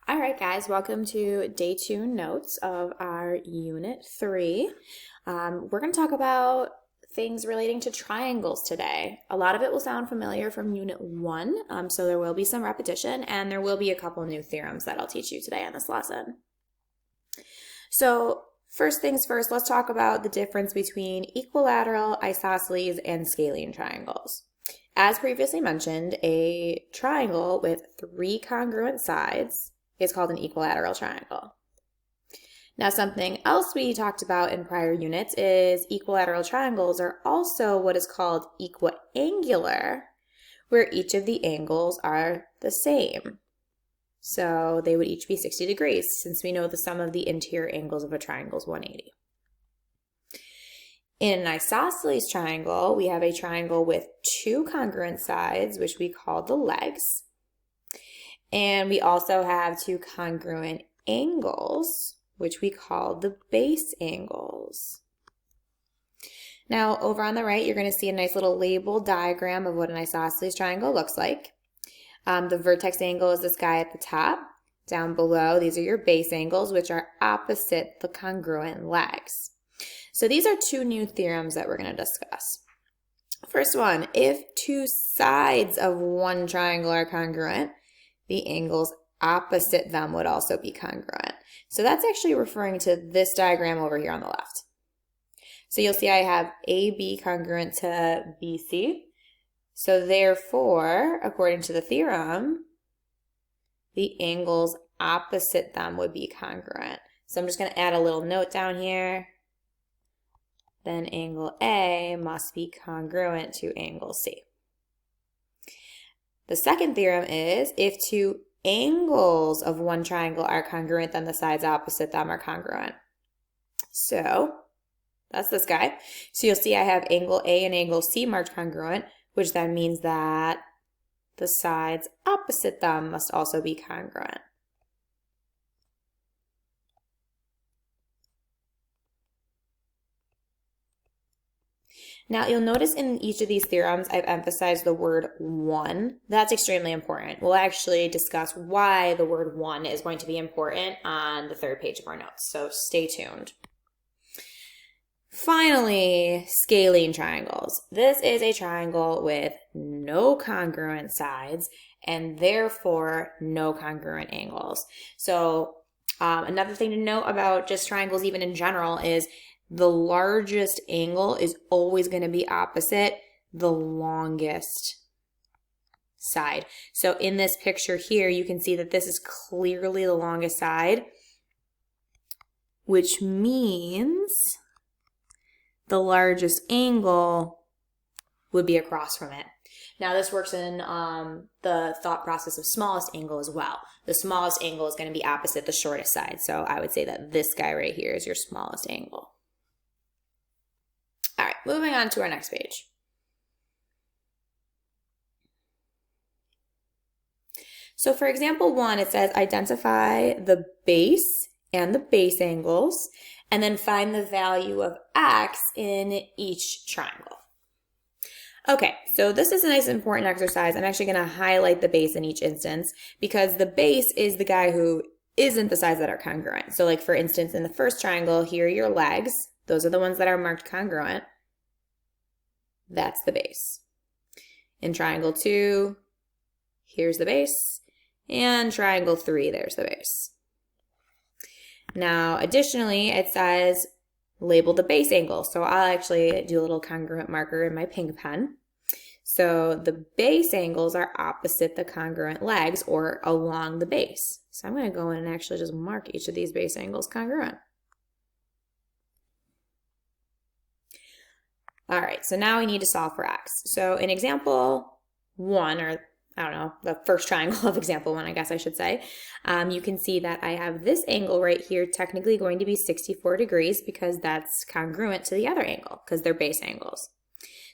All right, guys, welcome to day 2 notes of our Unit 3. We're going to talk about things relating to triangles today. A lot of it will sound familiar from Unit 1, so there will be some repetition, and there will be a couple new theorems that I'll teach you today in this lesson. So first things first, let's talk about the difference between equilateral, isosceles, and scalene triangles. As previously mentioned, a triangle with 3 congruent sides is called an equilateral triangle. Now, something else we talked about in prior units is equilateral triangles are also what is called equiangular, where each of the angles are the same. So they would each be 60 degrees, since we know the sum of the interior angles of a triangle is 180. In an isosceles triangle, we have a triangle with 2 congruent sides, which we call the legs. And we also have 2 congruent angles, which we call the base angles. Now, over on the right, you're going to see a nice little label diagram of what an isosceles triangle looks like. The vertex angle is this guy at the top. Down below, these are your base angles, which are opposite the congruent legs. So these are 2 new theorems that we're going to discuss. First one, if 2 sides of one triangle are congruent, the angles opposite them would also be congruent. So that's actually referring to this diagram over here on the left. So you'll see I have AB congruent to BC. So therefore, according to the theorem, the angles opposite them would be congruent. So I'm just going to add a little note down here. Then angle A must be congruent to angle C. The second theorem is if 2 angles of one triangle are congruent, then the sides opposite them are congruent. So that's this guy. So you'll see I have angle A and angle C marked congruent, which then means that the sides opposite them must also be congruent. Now, you'll notice in each of these theorems, I've emphasized the word one. That's extremely important. We'll actually discuss why the word one is going to be important on the 3rd page of our notes, so stay tuned. Finally, scalene triangles. This is a triangle with no congruent sides and therefore no congruent angles. So another thing to note about just triangles even in general is the largest angle is always going to be opposite the longest side. So in this picture here, you can see that this is clearly the longest side, which means the largest angle would be across from it. Now this works in the thought process of smallest angle as well. The smallest angle is going to be opposite the shortest side. So I would say that this guy right here is your smallest angle. All right, moving on to our next page. So for example 1, it says identify the base and the base angles, and then find the value of x in each triangle. Okay, so this is a nice important exercise. I'm actually going to highlight the base in each instance because the base is the guy who isn't the sides that are congruent. So like for instance, in the first triangle, here are your legs. Those are the ones that are marked congruent. That's the base. In triangle 2, here's the base. And triangle 3, there's the base. Now, additionally, it says label the base angle. So I'll actually do a little congruent marker in my pink pen. So the base angles are opposite the congruent legs or along the base. So I'm going to go in and actually just mark each of these base angles congruent. All right, so now we need to solve for x. So in example 1, or I don't know, the first triangle of example 1, I guess I should say, you can see that I have this angle right here technically going to be 64 degrees because that's congruent to the other angle because they're base angles.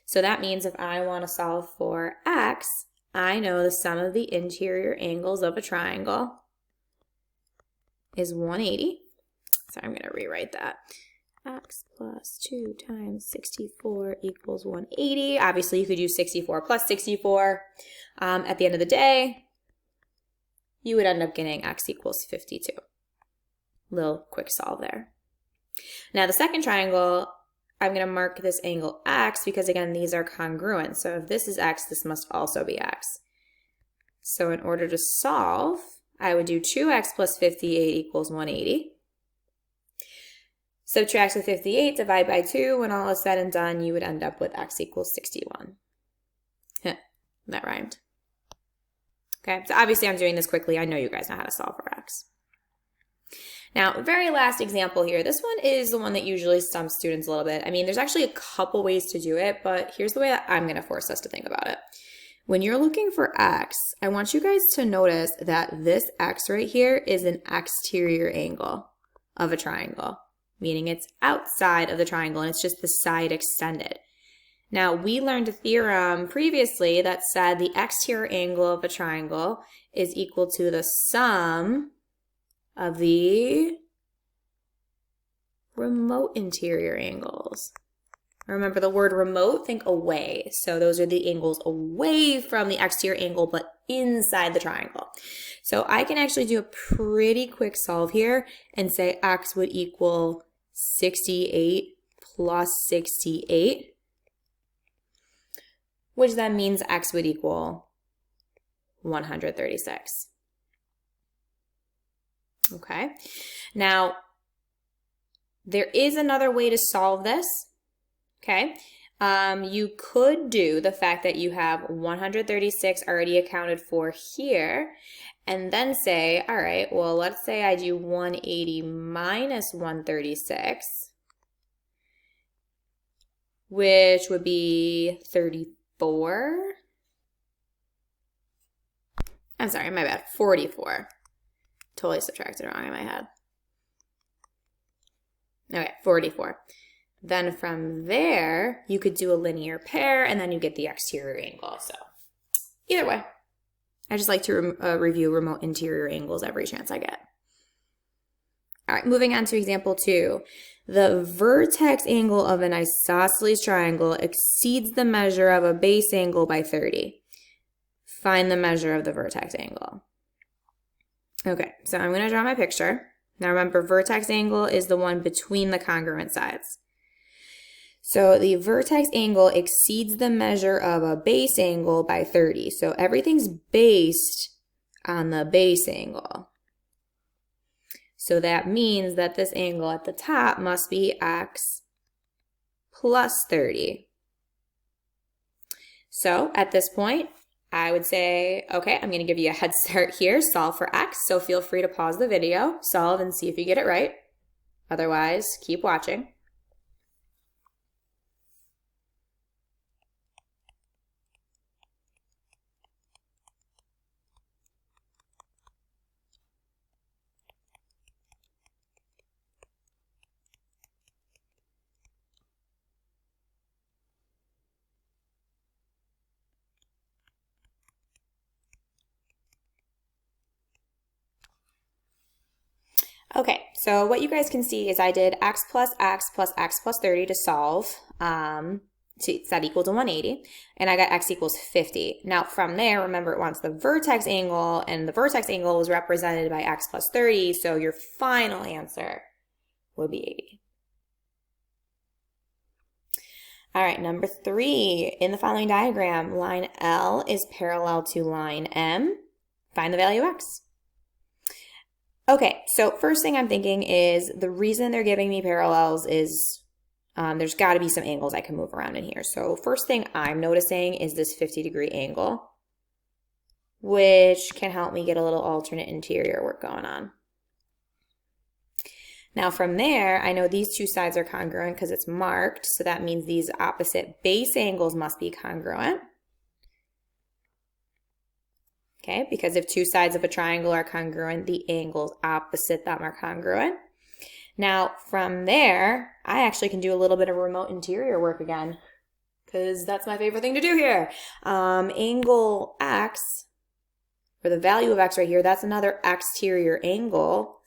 So that means if I want to solve for x, I know the sum of the interior angles of a triangle is 180. So I'm going to rewrite that. X plus 2 times 64 equals 180. Obviously, you could use 64 plus 64. At the end of the day, you would end up getting x equals 52. Little quick solve there. Now the second triangle, I'm going to mark this angle x because again, these are congruent. So if this is x, this must also be x. So in order to solve, I would do 2x plus 58 equals 180. Subtract the 58, divide by 2. When all is said and done, you would end up with x equals 61. That rhymed. Okay, so obviously I'm doing this quickly. I know you guys know how to solve for x. Now, very last example here. This one is the one that usually stumps students a little bit. I mean, there's actually a couple ways to do it, but here's the way that I'm going to force us to think about it. When you're looking for x, I want you guys to notice that this x right here is an exterior angle of a triangle, meaning it's outside of the triangle and it's just the side extended. Now, we learned a theorem previously that said the exterior angle of a triangle is equal to the sum of the remote interior angles. Remember the word remote, think away. So those are the angles away from the exterior angle, but inside the triangle. So I can actually do a pretty quick solve here and say x would equal 68 plus 68. Which then means x would equal 136. Okay, now there is another way to solve this. Okay, you could do the fact that you have 136 already accounted for here, and then say, all right, well, let's say I do 180 minus 136, which would be 34. I'm sorry, my bad, 44. Totally subtracted wrong in my head. Okay, 44. Then from there, you could do a linear pair, and then you get the exterior angle. So either way, I just like to review remote interior angles every chance I get. All right, moving on to example 2. The vertex angle of an isosceles triangle exceeds the measure of a base angle by 30. Find the measure of the vertex angle. Okay, so I'm going to draw my picture. Now remember, vertex angle is the one between the congruent sides. So the vertex angle exceeds the measure of a base angle by 30. So everything's based on the base angle. So that means that this angle at the top must be x plus 30. So at this point, I would say, okay, I'm going to give you a head start here, solve for x. So feel free to pause the video, solve, and see if you get it right. Otherwise, keep watching. Okay, so what you guys can see is I did x plus x plus x plus 30 to solve, to set equal to 180, and I got x equals 50. Now from there, remember it wants the vertex angle, and the vertex angle was represented by x plus 30, so your final answer would be 80. All right, number 3, in the following diagram, line L is parallel to line M. Find the value of x. Okay, so first thing I'm thinking is the reason they're giving me parallels is there's got to be some angles I can move around in here. So first thing I'm noticing is this 50-degree angle, which can help me get a little alternate interior work going on. Now from there, I know these two sides are congruent because it's marked, so that means these opposite base angles must be congruent. Okay, because if two sides of a triangle are congruent, the angles opposite them are congruent. Now, from there, I actually can do a little bit of remote interior work again, because that's my favorite thing to do here. Angle x, or the value of x right here, that's another exterior angle.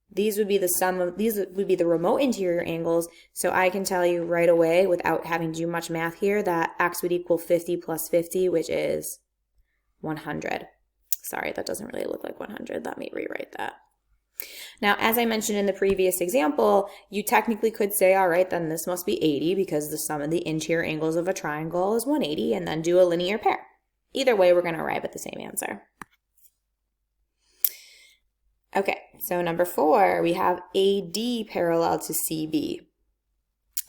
These would be the sum of, these would be the remote interior angles, so I can tell you right away, without having to do much math here, that x would equal 50 plus 50, which is 100. Sorry, that doesn't really look like 100. Let me rewrite that. Now, as I mentioned in the previous example, you technically could say, all right, then this must be 80 because the sum of the interior angles of a triangle is 180, and then do a linear pair. Either way, we're going to arrive at the same answer. Okay, so number 4, we have AD parallel to CB.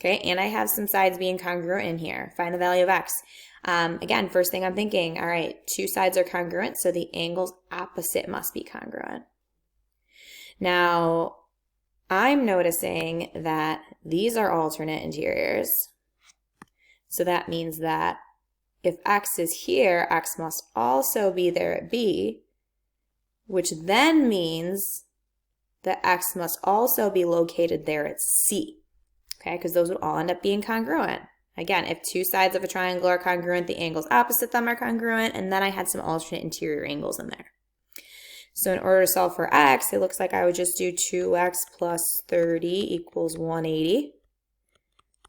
Okay, and I have some sides being congruent in here. Find the value of x. Again, first thing I'm thinking, all right, 2 sides are congruent, so the angles opposite must be congruent. Now, I'm noticing that these are alternate interiors. So that means that if x is here, x must also be there at B, which then means that x must also be located there at C. Okay, because those would all end up being congruent. Again, if 2 sides of a triangle are congruent, the angles opposite them are congruent, and then I had some alternate interior angles in there. So in order to solve for x, it looks like I would just do 2x plus 30 equals 180.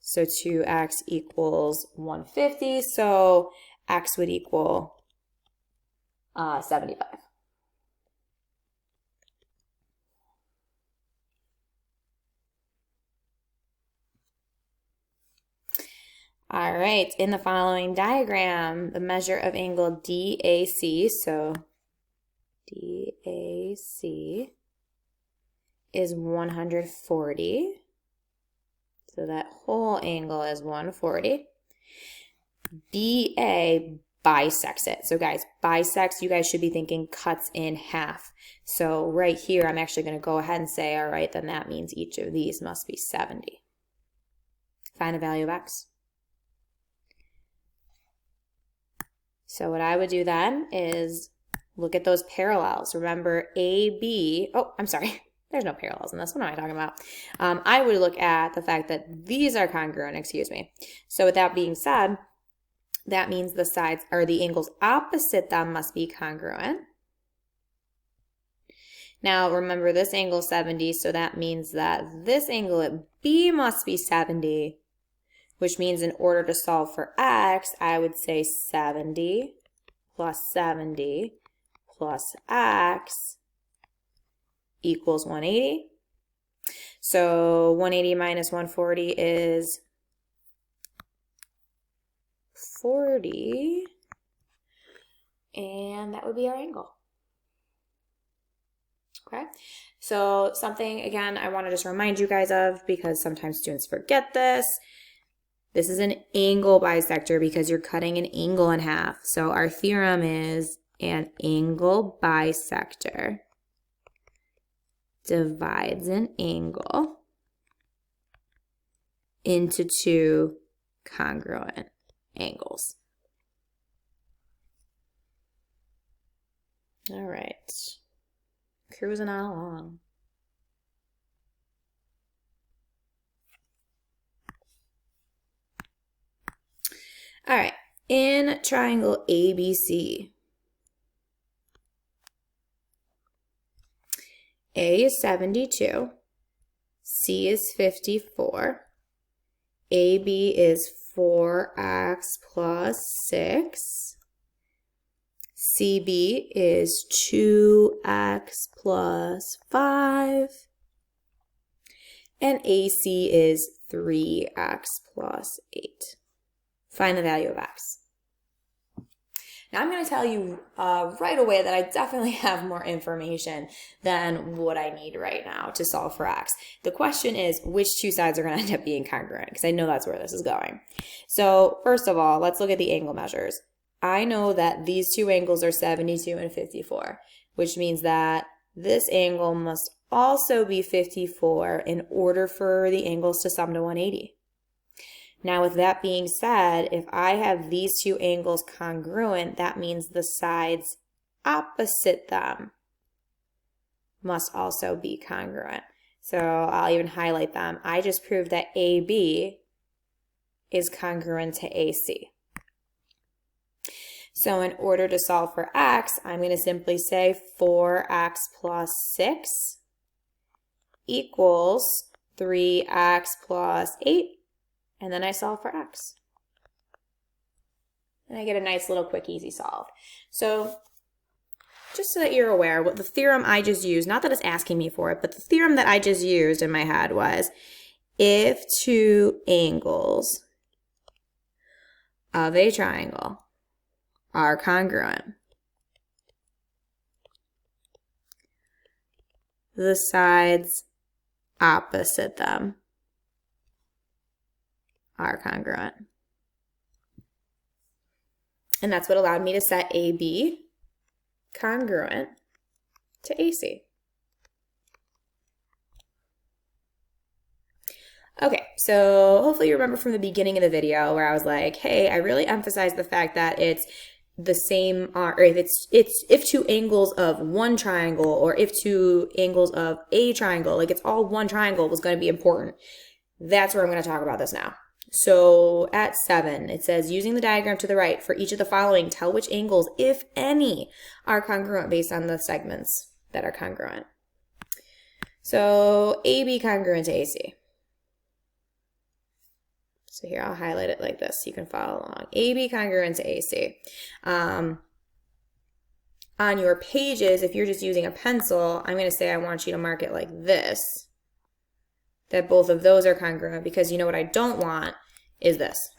So 2x equals 150, so x would equal 75. All right, in the following diagram, the measure of angle DAC, so DAC is 140. So that whole angle is 140. BA bisects it. So guys, bisects, you guys should be thinking cuts in half. So right here, I'm actually going to go ahead and say, all right, then that means each of these must be 70. Find the value of x. So what I would do then is look at those parallels. Remember AB, oh, I'm sorry. There's no parallels in this. What am I talking about? I would look at the fact that these are congruent, excuse me. So with that being said, that means the sides or the angles opposite them must be congruent. Now remember this angle 70, so that means that this angle at B must be 70, which means in order to solve for x, I would say 70 plus 70 plus x equals 180. So 180 minus 140 is 40, and that would be our angle. Okay, so something, again, I want to just remind you guys of, because sometimes students forget this. This is an angle bisector because you're cutting an angle in half. So our theorem is an angle bisector divides an angle into 2 congruent angles. All right, cruising on along. All right, in triangle ABC, A is 72, C is 54, AB is 4x plus 6, CB is 2x plus 5, and AC is 3x plus 8. Find the value of x. Now I'm going to tell you right away that I definitely have more information than what I need right now to solve for x. The question is, which 2 sides are going to end up being congruent? Because I know that's where this is going. So first of all, let's look at the angle measures. I know that these 2 angles are 72 and 54, which means that this angle must also be 54 in order for the angles to sum to 180. Now, with that being said, if I have these 2 angles congruent, that means the sides opposite them must also be congruent. So I'll even highlight them. I just proved that AB is congruent to AC. So in order to solve for x, I'm going to simply say 4x plus 6 equals 3x plus 8. And then I solve for x. And I get a nice little quick easy solve. So just so that you're aware, what the theorem I just used, not that it's asking me for it, but the theorem that I just used in my head was if two angles of a triangle are congruent, the sides opposite them are congruent. And that's what allowed me to set AB congruent to AC. Okay, so hopefully you remember from the beginning of the video where I was like, hey, I really emphasize the fact that it's the same, or if two angles of one triangle, or if two angles of a triangle, like it's all one triangle, was going to be important. That's where I'm going to talk about this now. So at 7, it says, using the diagram to the right, for each of the following, tell which angles, if any, are congruent based on the segments that are congruent. So AB congruent to AC. So here, I'll highlight it like this so you can follow along. AB congruent to AC. On your pages, if you're just using a pencil, I'm going to say I want you to mark it like this, that both of those are congruent, because you know what I don't want is this.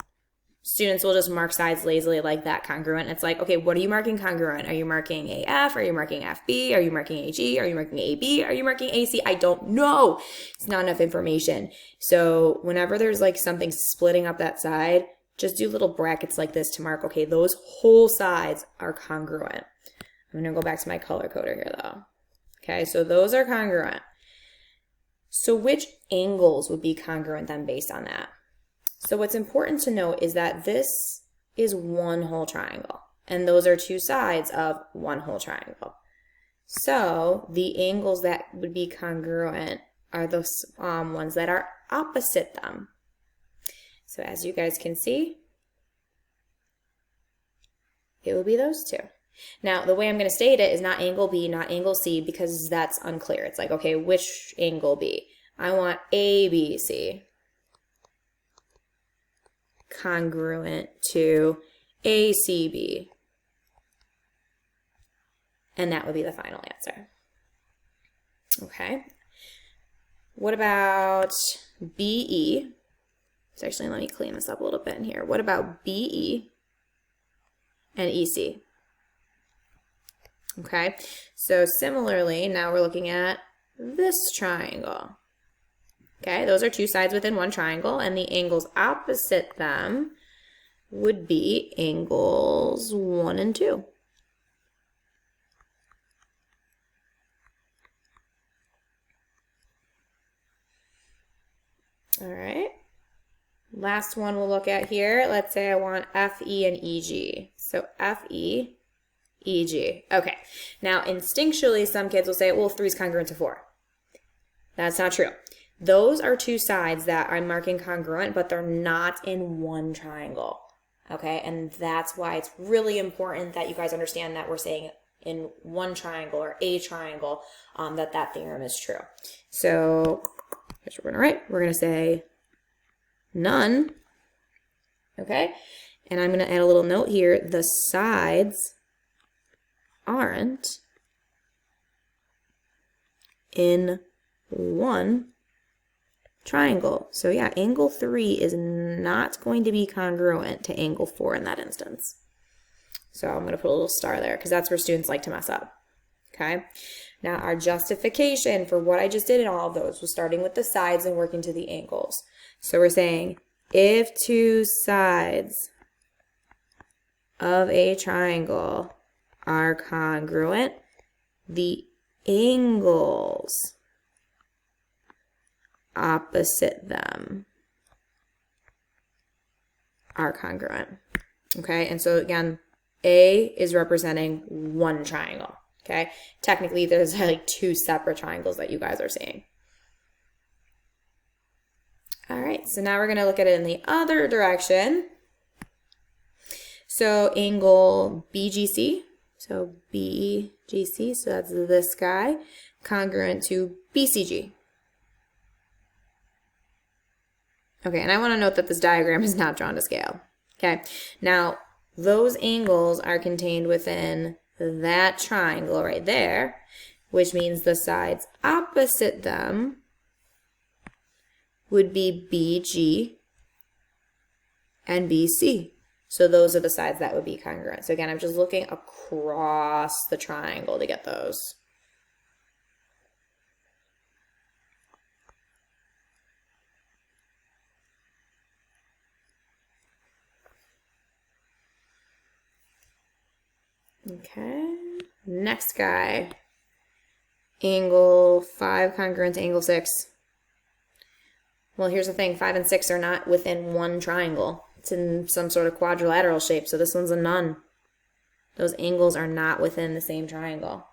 Students will just mark sides lazily like that congruent. It's like, okay, what are you marking congruent? Are you marking AF? Are you marking FB? Are you marking AG? Are you marking AB? Are you marking AC? I don't know. It's not enough information. So whenever there's like something splitting up that side, just do little brackets like this to mark, okay, those whole sides are congruent. I'm going to go back to my color coder here though. Okay, so those are congruent. So which angles would be congruent then based on that? So what's important to note is that this is one whole triangle, and those are two sides of one whole triangle. So the angles that would be congruent are those ones that are opposite them. So as you guys can see, it will be those two. Now, the way I'm going to state it is not angle B, not angle C, because that's unclear. It's like, okay, which angle B? I want ABC congruent to ACB. And that would be the final answer. Okay. What about BE? So actually, let me clean this up a little bit in here. What about BE and EC? Okay, so similarly, now we're looking at this triangle. Okay, those are two sides within one triangle, and the angles opposite them would be angles 1 and 2. All right, last one we'll look at here. Let's say I want FE and EG. So FE, EG. Okay, now instinctually some kids will say, well, 3 is congruent to 4. That's not true. Those are two sides that I'm marking congruent, but they're not in one triangle. Okay, and that's why it's really important that you guys understand that we're saying in one triangle or a triangle, that theorem is true. So here's what we're going to write. We're going to say none. Okay, and I'm going to add a little note here. The sides aren't in one triangle. So yeah, angle 3 is not going to be congruent to angle 4 in that instance. So I'm going to put a little star there because that's where students like to mess up. Okay, now our justification for what I just did in all of those was starting with the sides and working to the angles. So we're saying if two sides of a triangle are congruent, the angles opposite them are congruent. Okay, and so again, A is representing one triangle. Okay, technically there's like 2 separate triangles that you guys are seeing. All right, so now we're going to look at it in the other direction. So angle BGC, so BGC, so that's this guy, congruent to BCG. Okay, and I want to note that this diagram is not drawn to scale. Okay, now those angles are contained within that triangle right there, which means the sides opposite them would be BG and BC. So those are the sides that would be congruent. So again, I'm just looking across the triangle to get those. Okay, next guy. Angle 5 congruent to angle 6. Well, here's the thing, 5 and 6 are not within one triangle. It's in some sort of quadrilateral shape, so this one's a none. Those angles are not within the same triangle.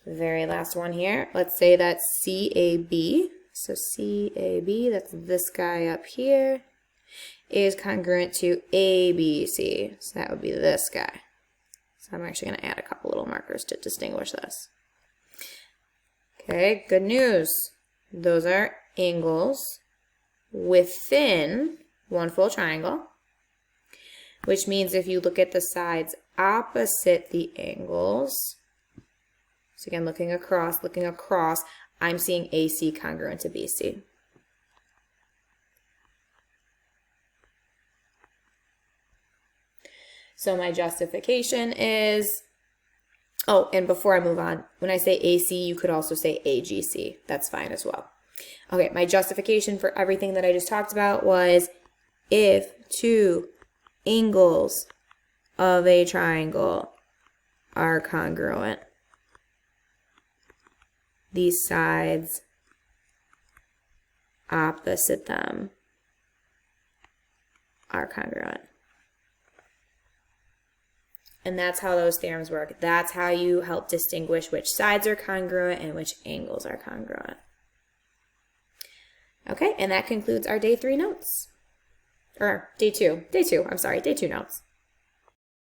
The very last one here, let's say that's CAB. So CAB, that's this guy up here, is congruent to ABC. So that would be this guy. So I'm actually going to add a couple little markers to distinguish this. Okay, good news. Those are angles within one full triangle, which means if you look at the sides opposite the angles, so again, looking across, I'm seeing AC congruent to BC. So my justification is, oh, and before I move on, when I say AC, you could also say AGC. That's fine as well. Okay, my justification for everything that I just talked about was if two angles of a triangle are congruent, these sides opposite them are congruent. And that's how those theorems work. That's how you help distinguish which sides are congruent and which angles are congruent. Okay, and that concludes our day 3 notes. Or day 2. Day 2 notes.